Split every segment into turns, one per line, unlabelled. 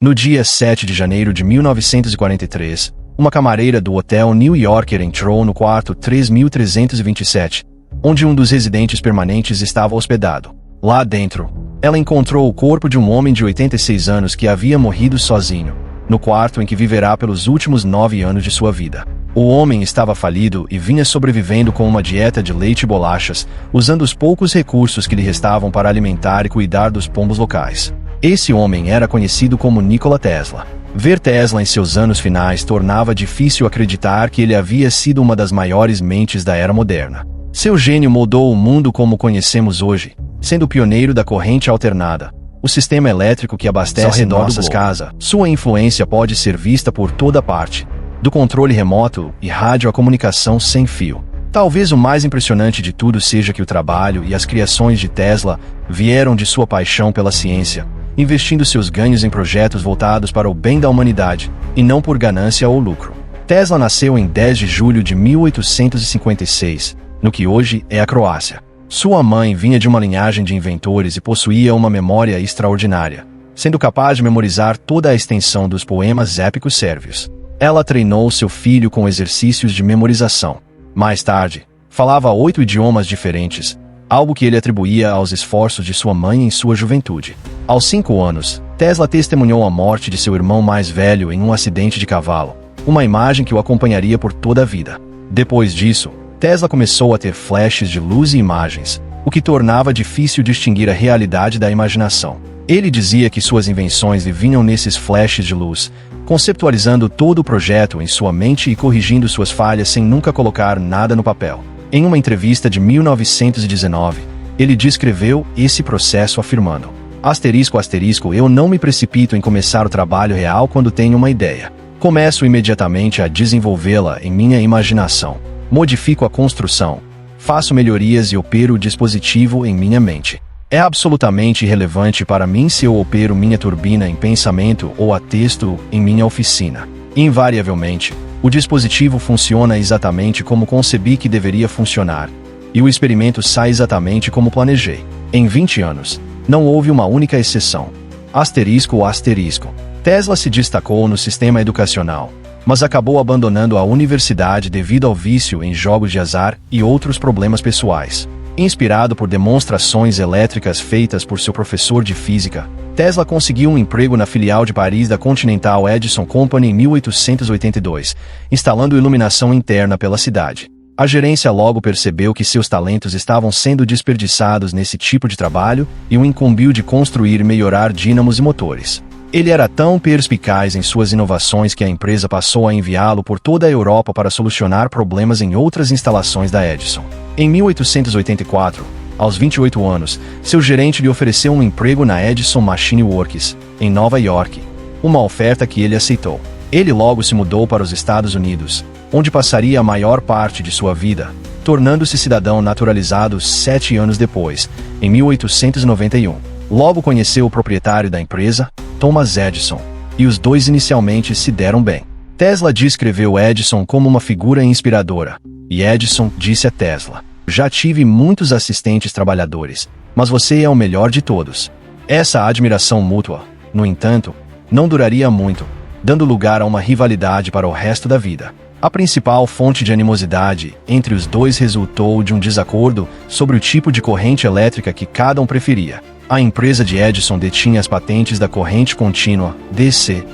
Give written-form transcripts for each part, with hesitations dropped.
No dia 7 de janeiro de 1943, uma camareira do Hotel New Yorker entrou no quarto 3327, onde um dos residentes permanentes estava hospedado. Lá dentro, ela encontrou o corpo de um homem de 86 anos que havia morrido sozinho, no quarto em que viverá pelos últimos 9 anos de sua vida. O homem estava falido e vinha sobrevivendo com uma dieta de leite e bolachas, usando os poucos recursos que lhe restavam para alimentar e cuidar dos pombos locais. Esse homem era conhecido como Nikola Tesla. Ver Tesla em seus anos finais tornava difícil acreditar que ele havia sido uma das maiores mentes da era moderna. Seu gênio moldou o mundo como conhecemos hoje, sendo o pioneiro da corrente alternada, o sistema elétrico que abastece nossas casas. Sua influência pode ser vista por toda parte, do controle remoto e radiocomunicação sem fio. Talvez o mais impressionante de tudo seja que o trabalho e as criações de Tesla vieram de sua paixão pela ciência, investindo seus ganhos em projetos voltados para o bem da humanidade, e não por ganância ou lucro. Tesla nasceu em 10 de julho de 1856, no que hoje é a Croácia. Sua mãe vinha de uma linhagem de inventores e possuía uma memória extraordinária, sendo capaz de memorizar toda a extensão dos poemas épicos sérvios. Ela treinou seu filho com exercícios de memorização. Mais tarde, falava 8 idiomas diferentes, algo que ele atribuía aos esforços de sua mãe em sua juventude. Aos 5 anos, Tesla testemunhou a morte de seu irmão mais velho em um acidente de cavalo, uma imagem que o acompanharia por toda a vida. Depois disso, Tesla começou a ter flashes de luz e imagens, o que tornava difícil distinguir a realidade da imaginação. Ele dizia que suas invenções lhe vinham nesses flashes de luz, conceptualizando todo o projeto em sua mente e corrigindo suas falhas sem nunca colocar nada no papel. Em uma entrevista de 1919, ele descreveu esse processo afirmando: ***, eu não me precipito em começar o trabalho real quando tenho uma ideia. Começo imediatamente a desenvolvê-la em minha imaginação. Modifico a construção, faço melhorias e opero o dispositivo em minha mente. É absolutamente irrelevante para mim se eu opero minha turbina em pensamento ou a texto em minha oficina. Invariavelmente, o dispositivo funciona exatamente como concebi que deveria funcionar, e o experimento sai exatamente como planejei. Em 20 anos, não houve uma única exceção. ***. Tesla se destacou no sistema educacional, mas acabou abandonando a universidade devido ao vício em jogos de azar e outros problemas pessoais. Inspirado por demonstrações elétricas feitas por seu professor de física, Tesla conseguiu um emprego na filial de Paris da Continental Edison Company em 1882, instalando iluminação interna pela cidade. A gerência logo percebeu que seus talentos estavam sendo desperdiçados nesse tipo de trabalho e o incumbiu de construir e melhorar dínamos e motores. Ele era tão perspicaz em suas inovações que a empresa passou a enviá-lo por toda a Europa para solucionar problemas em outras instalações da Edison. Em 1884, aos 28 anos, seu gerente lhe ofereceu um emprego na Edison Machine Works, em Nova York, uma oferta que ele aceitou. Ele logo se mudou para os Estados Unidos, onde passaria a maior parte de sua vida, tornando-se cidadão naturalizado 7 anos depois, em 1891. Logo conheceu o proprietário da empresa, Thomas Edison, e os dois inicialmente se deram bem. Tesla descreveu Edison como uma figura inspiradora, e Edison disse a Tesla: "Já tive muitos assistentes trabalhadores, mas você é o melhor de todos." Essa admiração mútua, no entanto, não duraria muito, dando lugar a uma rivalidade para o resto da vida. A principal fonte de animosidade entre os dois resultou de um desacordo sobre o tipo de corrente elétrica que cada um preferia. A empresa de Edison detinha as patentes da corrente contínua, DC,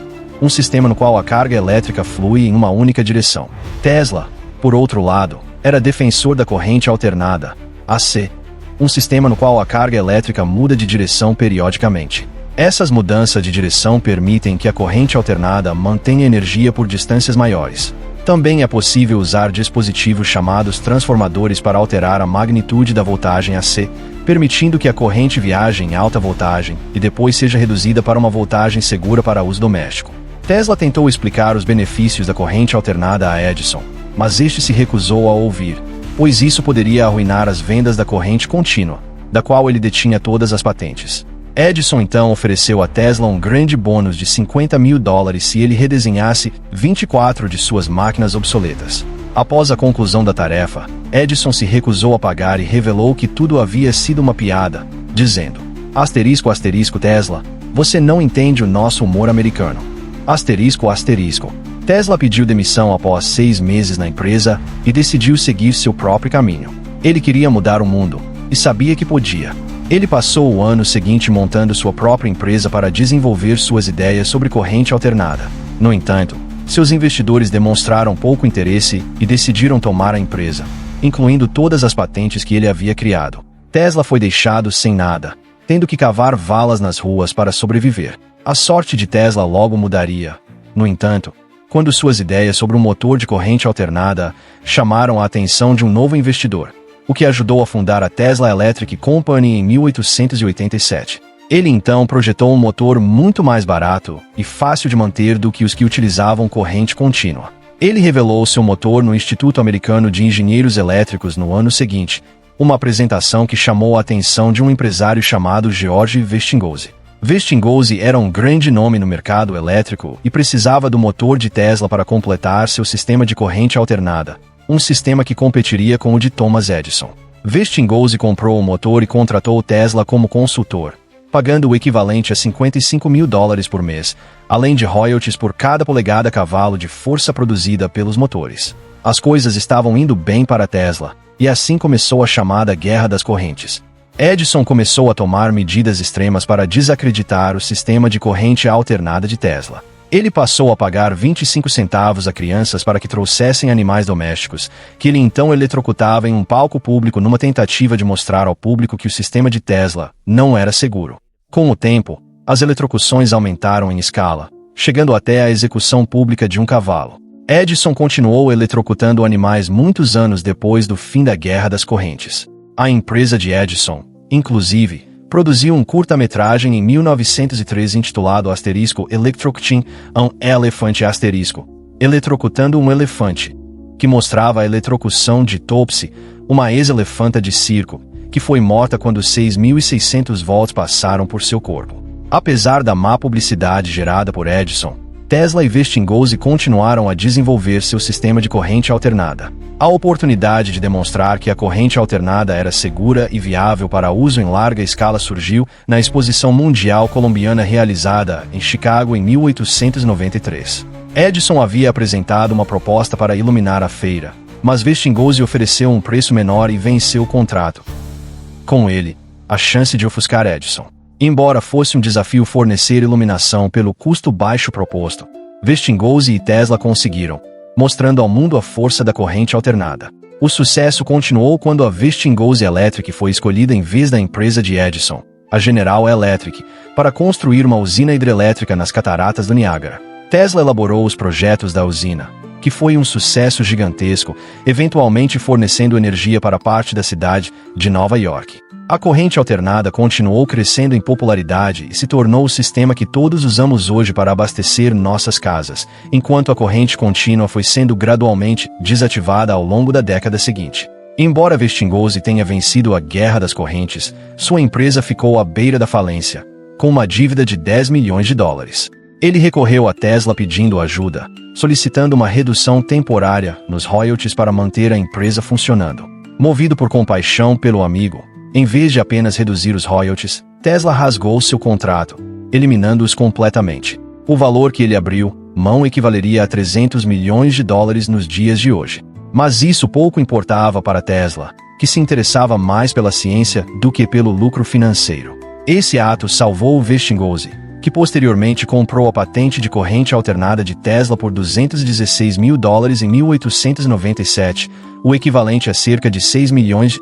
um sistema no qual a carga elétrica flui em uma única direção. Tesla, por outro lado, era defensor da corrente alternada, AC, um sistema no qual a carga elétrica muda de direção periodicamente. Essas mudanças de direção permitem que a corrente alternada mantenha energia por distâncias maiores. Também é possível usar dispositivos chamados transformadores para alterar a magnitude da voltagem AC, permitindo que a corrente viaje em alta voltagem e depois seja reduzida para uma voltagem segura para uso doméstico. Tesla tentou explicar os benefícios da corrente alternada a Edison, mas este se recusou a ouvir, pois isso poderia arruinar as vendas da corrente contínua, da qual ele detinha todas as patentes. Edison então ofereceu a Tesla um grande bônus de $50 mil se ele redesenhasse 24 de suas máquinas obsoletas. Após a conclusão da tarefa, Edison se recusou a pagar e revelou que tudo havia sido uma piada, dizendo: ***, Tesla, Você não entende o nosso humor americano. Asterisco, asterisco. Tesla pediu demissão após 6 meses na empresa e decidiu seguir seu próprio caminho. Ele queria mudar o mundo e sabia que podia. Ele passou o ano seguinte montando sua própria empresa para desenvolver suas ideias sobre corrente alternada. No entanto, seus investidores demonstraram pouco interesse e decidiram tomar a empresa, incluindo todas as patentes que ele havia criado. Tesla foi deixado sem nada, tendo que cavar valas nas ruas para sobreviver. A sorte de Tesla logo mudaria. No entanto, quando suas ideias sobre um motor de corrente alternada chamaram a atenção de um novo investidor, o que ajudou a fundar a Tesla Electric Company em 1887. Ele então projetou um motor muito mais barato e fácil de manter do que os que utilizavam corrente contínua. Ele revelou seu motor no Instituto Americano de Engenheiros Elétricos no ano seguinte, uma apresentação que chamou a atenção de um empresário chamado George Westinghouse. Westinghouse era um grande nome no mercado elétrico e precisava do motor de Tesla para completar seu sistema de corrente alternada, um sistema que competiria com o de Thomas Edison. Westinghouse comprou o motor e contratou Tesla como consultor, pagando o equivalente a $55 mil por mês, além de royalties por cada polegada cavalo de força produzida pelos motores. As coisas estavam indo bem para Tesla, e assim começou a chamada Guerra das Correntes. Edison começou a tomar medidas extremas para desacreditar o sistema de corrente alternada de Tesla. Ele passou a pagar 25 centavos a crianças para que trouxessem animais domésticos, que ele então eletrocutava em um palco público numa tentativa de mostrar ao público que o sistema de Tesla não era seguro. Com o tempo, as eletrocuções aumentaram em escala, chegando até a execução pública de um cavalo. Edison continuou eletrocutando animais muitos anos depois do fim da Guerra das Correntes. A empresa de Edison, inclusive, produziu um curta-metragem em 1913 intitulado *Electrocuting an Elephant*, eletrocutando um elefante, que mostrava a eletrocução de Topsy, uma ex-elefanta de circo, que foi morta quando 6.600 volts passaram por seu corpo. Apesar da má publicidade gerada por Edison, Tesla e Westinghouse continuaram a desenvolver seu sistema de corrente alternada. A oportunidade de demonstrar que a corrente alternada era segura e viável para uso em larga escala surgiu na Exposição Mundial Colombiana realizada em Chicago em 1893. Edison havia apresentado uma proposta para iluminar a feira, mas Westinghouse ofereceu um preço menor e venceu o contrato. Com ele, a chance de ofuscar Edison. Embora fosse um desafio fornecer iluminação pelo custo baixo proposto, Westinghouse e Tesla conseguiram, mostrando ao mundo a força da corrente alternada. O sucesso continuou quando a Westinghouse Electric foi escolhida em vez da empresa de Edison, a General Electric, para construir uma usina hidrelétrica nas cataratas do Niágara. Tesla elaborou os projetos da usina, que foi um sucesso gigantesco, eventualmente fornecendo energia para parte da cidade de Nova York. A corrente alternada continuou crescendo em popularidade e se tornou o sistema que todos usamos hoje para abastecer nossas casas, enquanto a corrente contínua foi sendo gradualmente desativada ao longo da década seguinte. Embora Westinghouse tenha vencido a Guerra das Correntes, sua empresa ficou à beira da falência, com uma dívida de $10 milhões. Ele recorreu a Tesla pedindo ajuda, solicitando uma redução temporária nos royalties para manter a empresa funcionando. Movido por compaixão pelo amigo, em vez de apenas reduzir os royalties, Tesla rasgou seu contrato, eliminando-os completamente. O valor que ele abriu mão equivaleria a $300 milhões nos dias de hoje. Mas isso pouco importava para Tesla, que se interessava mais pela ciência do que pelo lucro financeiro. Esse ato salvou Westinghouse, que posteriormente comprou a patente de corrente alternada de Tesla por $216 mil em 1897, o equivalente a cerca de $6 milhões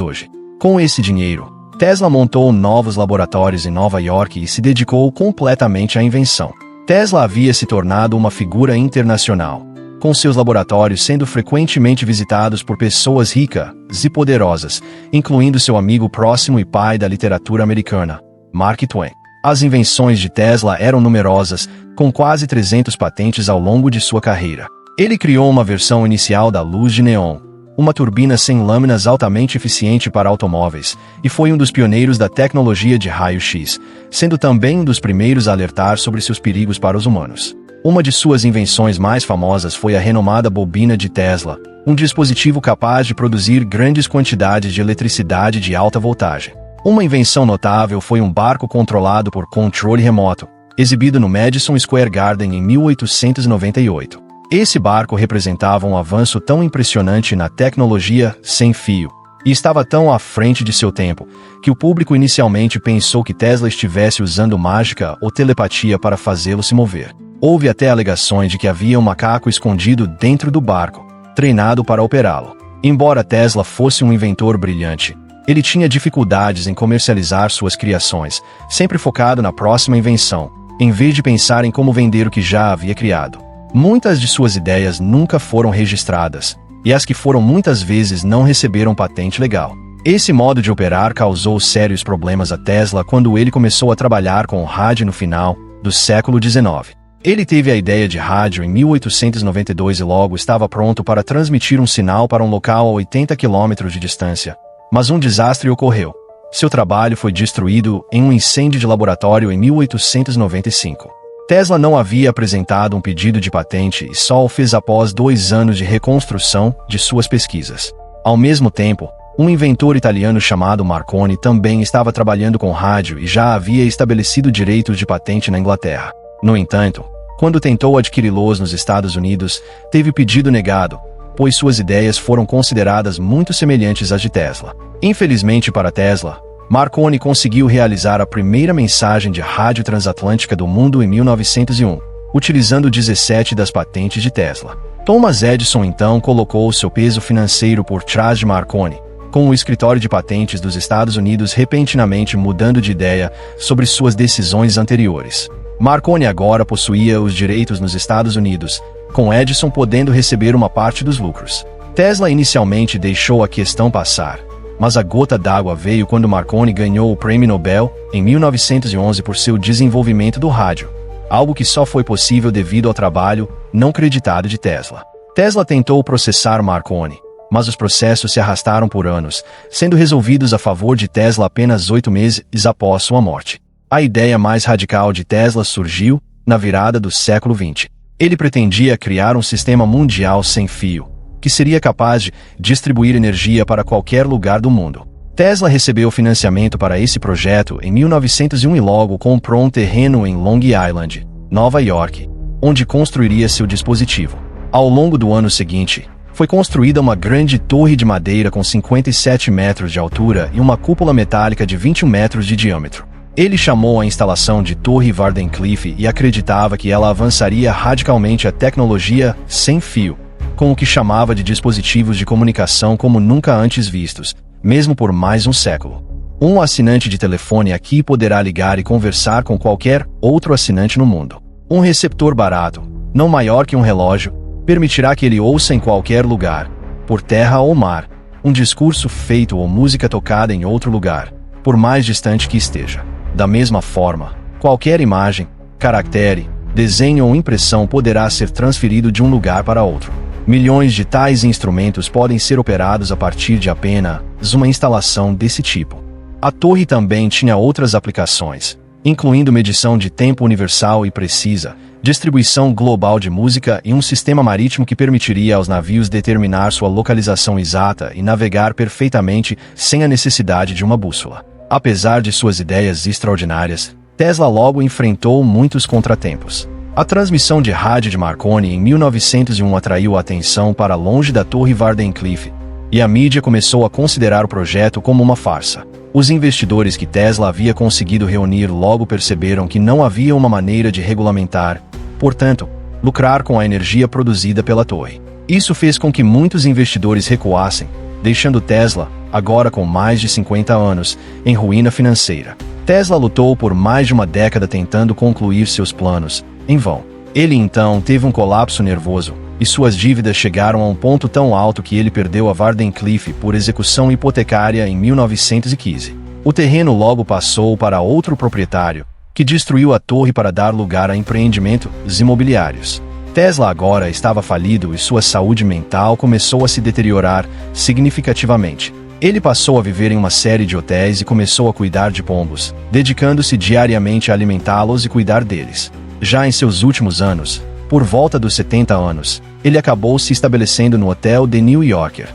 hoje. Com esse dinheiro, Tesla montou novos laboratórios em Nova York e se dedicou completamente à invenção. Tesla havia se tornado uma figura internacional, com seus laboratórios sendo frequentemente visitados por pessoas ricas e poderosas, incluindo seu amigo próximo e pai da literatura americana, Mark Twain. As invenções de Tesla eram numerosas, com quase 300 patentes ao longo de sua carreira. Ele criou uma versão inicial da luz de neon, uma turbina sem lâminas altamente eficiente para automóveis, e foi um dos pioneiros da tecnologia de raio-x, sendo também um dos primeiros a alertar sobre seus perigos para os humanos. Uma de suas invenções mais famosas foi a renomada bobina de Tesla, um dispositivo capaz de produzir grandes quantidades de eletricidade de alta voltagem. Uma invenção notável foi um barco controlado por controle remoto, exibido no Madison Square Garden em 1898. Esse barco representava um avanço tão impressionante na tecnologia sem fio, e estava tão à frente de seu tempo, que o público inicialmente pensou que Tesla estivesse usando mágica ou telepatia para fazê-lo se mover. Houve até alegações de que havia um macaco escondido dentro do barco, treinado para operá-lo. Embora Tesla fosse um inventor brilhante, ele tinha dificuldades em comercializar suas criações, sempre focado na próxima invenção, em vez de pensar em como vender o que já havia criado. Muitas de suas ideias nunca foram registradas, e as que foram muitas vezes não receberam patente legal. Esse modo de operar causou sérios problemas a Tesla quando ele começou a trabalhar com o rádio no final do século XIX. Ele teve a ideia de rádio em 1892 e logo estava pronto para transmitir um sinal para um local a 80 km de distância. Mas um desastre ocorreu. Seu trabalho foi destruído em um incêndio de laboratório em 1895. Tesla não havia apresentado um pedido de patente e só o fez após 2 anos de reconstrução de suas pesquisas. Ao mesmo tempo, um inventor italiano chamado Marconi também estava trabalhando com rádio e já havia estabelecido direitos de patente na Inglaterra. No entanto, quando tentou adquiri-los nos Estados Unidos, teve o pedido negado, pois suas ideias foram consideradas muito semelhantes às de Tesla. Infelizmente para Tesla, Marconi conseguiu realizar a primeira mensagem de rádio transatlântica do mundo em 1901, utilizando 17 das patentes de Tesla. Thomas Edison então colocou seu peso financeiro por trás de Marconi, com o escritório de patentes dos Estados Unidos repentinamente mudando de ideia sobre suas decisões anteriores. Marconi agora possuía os direitos nos Estados Unidos, com Edison podendo receber uma parte dos lucros. Tesla inicialmente deixou a questão passar, mas a gota d'água veio quando Marconi ganhou o Prêmio Nobel em 1911 por seu desenvolvimento do rádio, algo que só foi possível devido ao trabalho não creditado de Tesla. Tesla tentou processar Marconi, mas os processos se arrastaram por anos, sendo resolvidos a favor de Tesla apenas 8 meses após sua morte. A ideia mais radical de Tesla surgiu na virada do século XX. Ele pretendia criar um sistema mundial sem fio, que seria capaz de distribuir energia para qualquer lugar do mundo. Tesla recebeu financiamento para esse projeto em 1901 e logo comprou um terreno em Long Island, Nova York, onde construiria seu dispositivo. Ao longo do ano seguinte, foi construída uma grande torre de madeira com 57 metros de altura e uma cúpula metálica de 21 metros de diâmetro. Ele chamou a instalação de Torre Wardenclyffe e acreditava que ela avançaria radicalmente a tecnologia sem fio, com o que chamava de dispositivos de comunicação como nunca antes vistos, mesmo por mais um século. Um assinante de telefone aqui poderá ligar e conversar com qualquer outro assinante no mundo. Um receptor barato, não maior que um relógio, permitirá que ele ouça em qualquer lugar, por terra ou mar, um discurso feito ou música tocada em outro lugar, por mais distante que esteja. Da mesma forma, qualquer imagem, caractere, desenho ou impressão poderá ser transferido de um lugar para outro. Milhões de tais instrumentos podem ser operados a partir de apenas uma instalação desse tipo. A torre também tinha outras aplicações, incluindo medição de tempo universal e precisa, distribuição global de música e um sistema marítimo que permitiria aos navios determinar sua localização exata e navegar perfeitamente sem a necessidade de uma bússola. Apesar de suas ideias extraordinárias, Tesla logo enfrentou muitos contratempos. A transmissão de rádio de Marconi em 1901 atraiu a atenção para longe da Torre Wardenclyffe, e a mídia começou a considerar o projeto como uma farsa. Os investidores que Tesla havia conseguido reunir logo perceberam que não havia uma maneira de regulamentar, portanto, lucrar com a energia produzida pela torre. Isso fez com que muitos investidores recuassem, deixando Tesla, agora com mais de 50 anos, em ruína financeira. Tesla lutou por mais de uma década tentando concluir seus planos, em vão. Ele então teve um colapso nervoso, e suas dívidas chegaram a um ponto tão alto que ele perdeu a Wardenclyffe por execução hipotecária em 1915. O terreno logo passou para outro proprietário, que destruiu a torre para dar lugar a empreendimentos imobiliários. Tesla agora estava falido e sua saúde mental começou a se deteriorar significativamente. Ele passou a viver em uma série de hotéis e começou a cuidar de pombos, dedicando-se diariamente a alimentá-los e cuidar deles. Já em seus últimos anos, por volta dos 70 anos, ele acabou se estabelecendo no hotel The New Yorker,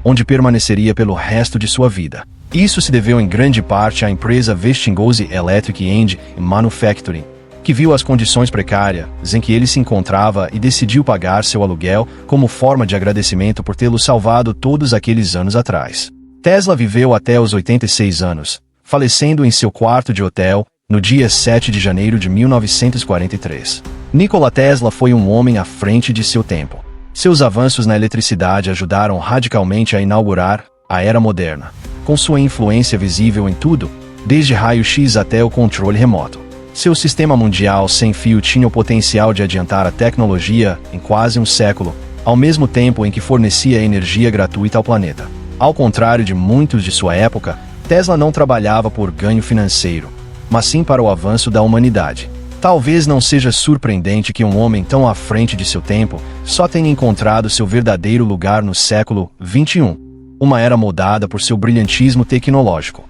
onde permaneceria pelo resto de sua vida. Isso se deveu em grande parte à empresa Westinghouse Electric and Manufacturing, que viu as condições precárias em que ele se encontrava e decidiu pagar seu aluguel como forma de agradecimento por tê-lo salvado todos aqueles anos atrás. Tesla viveu até os 86 anos, falecendo em seu quarto de hotel no dia 7 de janeiro de 1943. Nikola Tesla foi um homem à frente de seu tempo. Seus avanços na eletricidade ajudaram radicalmente a inaugurar a era moderna, com sua influência visível em tudo, desde raio-x até o controle remoto. Seu sistema mundial sem fio tinha o potencial de adiantar a tecnologia em quase um século, ao mesmo tempo em que fornecia energia gratuita ao planeta. Ao contrário de muitos de sua época, Tesla não trabalhava por ganho financeiro, mas sim para o avanço da humanidade. Talvez não seja surpreendente que um homem tão à frente de seu tempo só tenha encontrado seu verdadeiro lugar no século XXI, uma era moldada por seu brilhantismo tecnológico.